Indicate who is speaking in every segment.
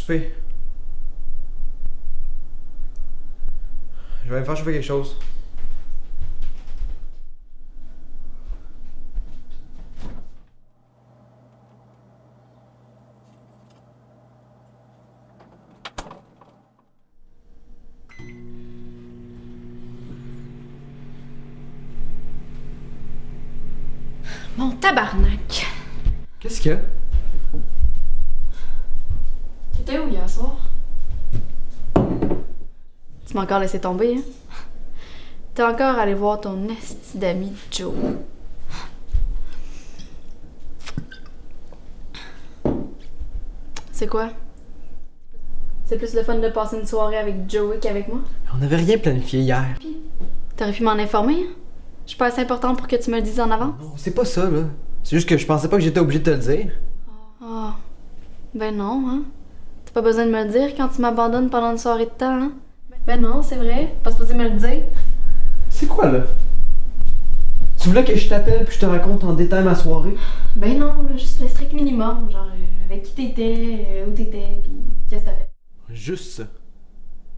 Speaker 1: souper. Je vais me faire chauffer quelque chose.
Speaker 2: Mon tabarnak!
Speaker 1: Qu'est-ce qu'il y a?
Speaker 2: T'étais où hier soir? Tu m'as encore laissé tomber, hein? T'es encore allé voir ton esti d'ami Joe. C'est quoi? C'est plus le fun de passer une soirée avec Joey qu'avec moi?
Speaker 1: On n'avait rien planifié hier.
Speaker 2: T'aurais pu m'en informer, hein? Je suis pas assez importante pour que tu me le dises en avance?
Speaker 1: Non, c'est pas ça, là. C'est juste que je pensais pas que j'étais obligé de te le dire.
Speaker 2: Ah, ben non, hein? T'as pas besoin de me le dire quand tu m'abandonnes pendant une soirée de temps, hein? Ben non, c'est vrai. Pas supposé me le dire.
Speaker 1: C'est quoi, là? Tu voulais que je t'appelle puis je te raconte en détail ma soirée?
Speaker 2: Ben non, là, juste le strict minimum. Genre, avec qui t'étais, où t'étais, pis qu'est-ce que t'as fait.
Speaker 1: Juste ça.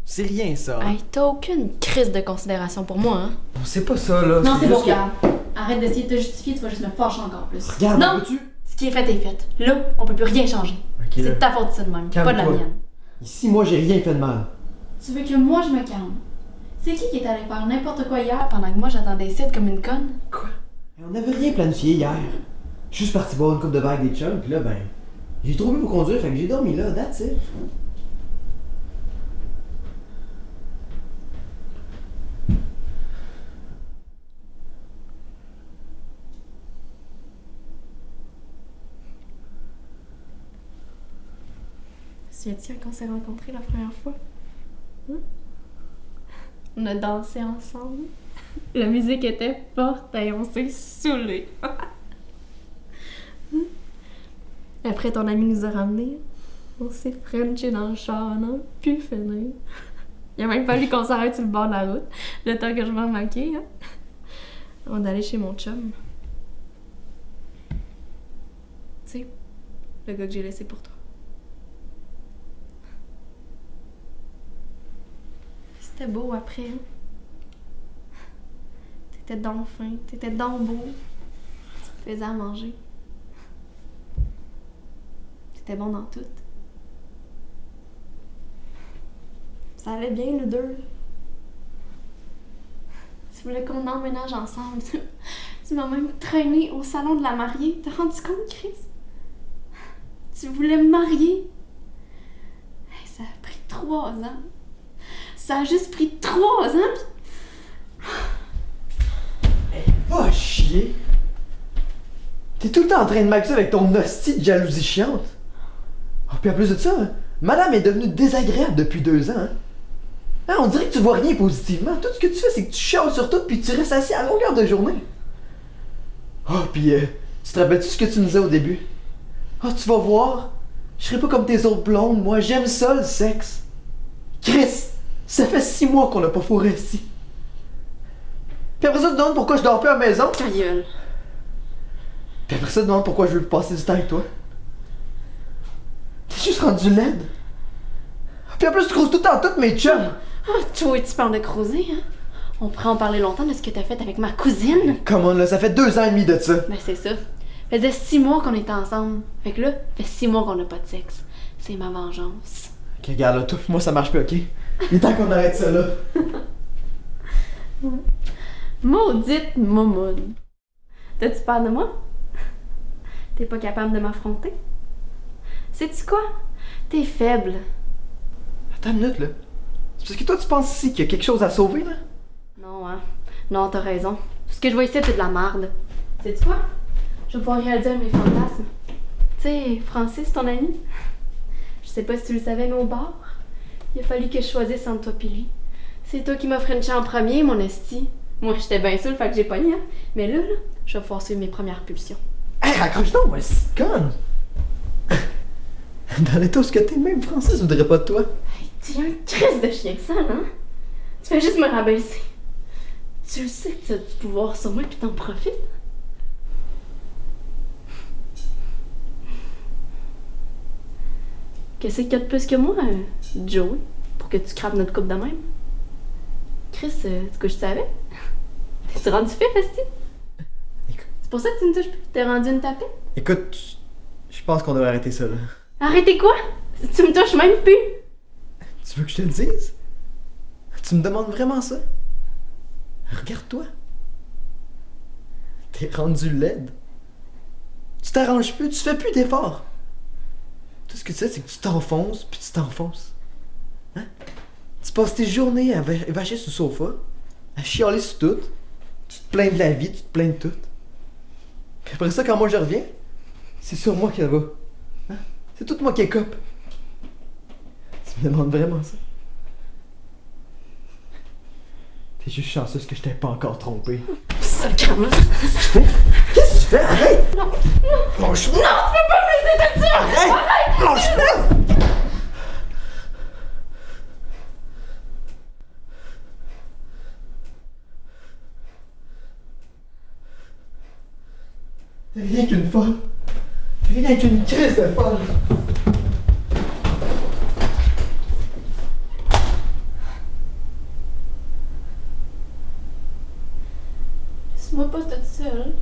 Speaker 1: C'est rien, ça.
Speaker 2: Hey, t'as aucune crise de considération pour moi, hein?
Speaker 1: Non, c'est pas ça, là.
Speaker 2: Non, c'est bon,
Speaker 1: juste que-
Speaker 2: regarde. Arrête d'essayer de te justifier, tu vas juste me fâcher encore plus.
Speaker 1: Regarde,
Speaker 2: non!
Speaker 1: veux-tu?
Speaker 2: Ce qui est fait est fait. Là, on peut plus rien changer.
Speaker 1: Ok, là.
Speaker 2: C'est de ta faute, ça de même, pas de la
Speaker 1: Calme-toi.
Speaker 2: mienne.
Speaker 1: Ici, moi, j'ai rien fait de mal.
Speaker 2: Tu veux que moi je me calme? C'est qui est allé faire n'importe quoi hier pendant que moi j'attendais ici comme une conne?
Speaker 1: Quoi? On n'avait rien planifié hier. Je suis juste parti boire une coupe de verre avec des chums, pis là, ben... J'ai trop bu pour conduire, fait que j'ai dormi là, that's it.
Speaker 2: Tu te souviens-tu quand on s'est rencontrés la première fois? Hein? On a dansé ensemble. La musique était forte et on s'est saoulés. Après, ton ami nous a ramenés. On s'est frenché dans le char, non? Puis finir. Il a même fallu qu'on s'arrête sur le bord de la route, le temps que je m'en maquille. Hein? On est allé chez mon chum. Tu sais, le gars que j'ai laissé pour toi. C'était beau après, hein? T'étais donc fin, t'étais donc beau. Tu me faisais à manger. T'étais bon dans tout. Ça allait bien, nous deux. Tu voulais qu'on emménage ensemble. Tu m'as même traîné au salon de la mariée. T'as rendu compte, Chris? Tu voulais me marier. Hey, ça a pris 3 ans. Ça a juste pris 3 ans.
Speaker 1: Va chier! T'es tout le temps en train de m'axer avec ton hostie de jalousie chiante. Oh, puis en plus de ça, madame est devenue désagréable depuis 2 ans. Hein? Hein, on dirait que tu vois rien positivement. Tout ce que tu fais, c'est que tu chiales sur tout puis tu restes assis à longueur de journée. Oh, puis tu te rappelles-tu ce que tu me disais au début? Oh, tu vas voir, je serai pas comme tes autres blondes, moi, j'aime ça le sexe. Chris, ça fait 6 mois qu'on n'a pas fourré ici. Puis après ça, tu te demandes pourquoi je dors plus à la maison.
Speaker 2: Ta gueule.
Speaker 1: Puis après ça, tu te demandes pourquoi je veux passer du temps avec toi. T'es juste rendu laide. Puis en plus, tu creuses tout le temps toutes mes chums.
Speaker 2: Ah, toi, tu parles de creuser, hein? On pourrait en parler longtemps de ce que t'as fait avec ma cousine.
Speaker 1: Comment là, ça fait 2 ans et demi de ça.
Speaker 2: Ben, c'est ça. Faisait 6 mois qu'on était ensemble. Fait que là, fait 6 mois qu'on n'a pas de sexe. C'est ma vengeance.
Speaker 1: Ok, regarde là, toi, moi ça marche plus, ok? Il est temps qu'on arrête ça là.
Speaker 2: Maudite moumoune. T'as-tu peur de moi? T'es pas capable de m'affronter? Sais-tu quoi? T'es faible.
Speaker 1: Attends une minute là. C'est parce que toi tu penses ici qu'il y a quelque chose à sauver là?
Speaker 2: Non, hein? Non, t'as raison. Ce que je vois ici, c'est de la merde. Sais-tu quoi? Je vais pouvoir réaliser un de mes fantasmes. Tu sais, Francis, ton ami? Je sais pas si tu le savais, mais au bar, il a fallu que je choisisse entre toi et lui. C'est toi qui m'as frenché en premier, mon esti. Moi, j'étais bien saoule, fait que j'ai pogné, hein? Mais là, je vais pouvoir suivre mes premières pulsions.
Speaker 1: Hey, raccroche donc, moi, c'est conne! Dans l'état où ce que t'es, même Francis voudrait pas de toi.
Speaker 2: Hey, tu es un crise de chien sale, hein? Tu fais juste me rabaisser. Tu le sais que tu as du pouvoir sur moi puis t'en profites. Qu'est-ce qu'il y a de plus que moi, Joey, pour que tu crapes notre coupe de même? Chris, tu couches avec? T'es rendu fif, esti?
Speaker 1: Écoute.
Speaker 2: C'est pour ça que tu me touches plus? T'es rendu une tapette?
Speaker 1: Écoute, je pense qu'on devrait arrêter ça là.
Speaker 2: Arrêtez quoi? Tu me touches même plus!
Speaker 1: Tu veux que je te le dise? Tu me demandes vraiment ça? Regarde-toi. T'es rendu laide. Tu t'arranges plus, tu fais plus d'efforts. Tout ce que tu sais, c'est que tu t'enfonces, puis tu t'enfonces. Hein? Tu passes tes journées à vacher sur le sofa, à chialer sur tout. Tu te plains de la vie, tu te plains de tout. Puis après ça, quand moi je reviens, c'est sur moi qu'elle va. Hein? C'est tout moi qui écope. Tu me demandes vraiment ça? T'es juste chanceuse que je t'ai pas encore trompé.
Speaker 2: Sacrément!
Speaker 1: Qu'est-ce que tu fais? Arrête!
Speaker 2: Non!
Speaker 1: Lâche-moi!
Speaker 2: Non, tu peux pas me laisser comme ça!
Speaker 1: Arrête! Lâche-moi! T'es rien qu'une folle. T'es rien qu'une crise de folle.
Speaker 2: Laisse-moi pas toute seule.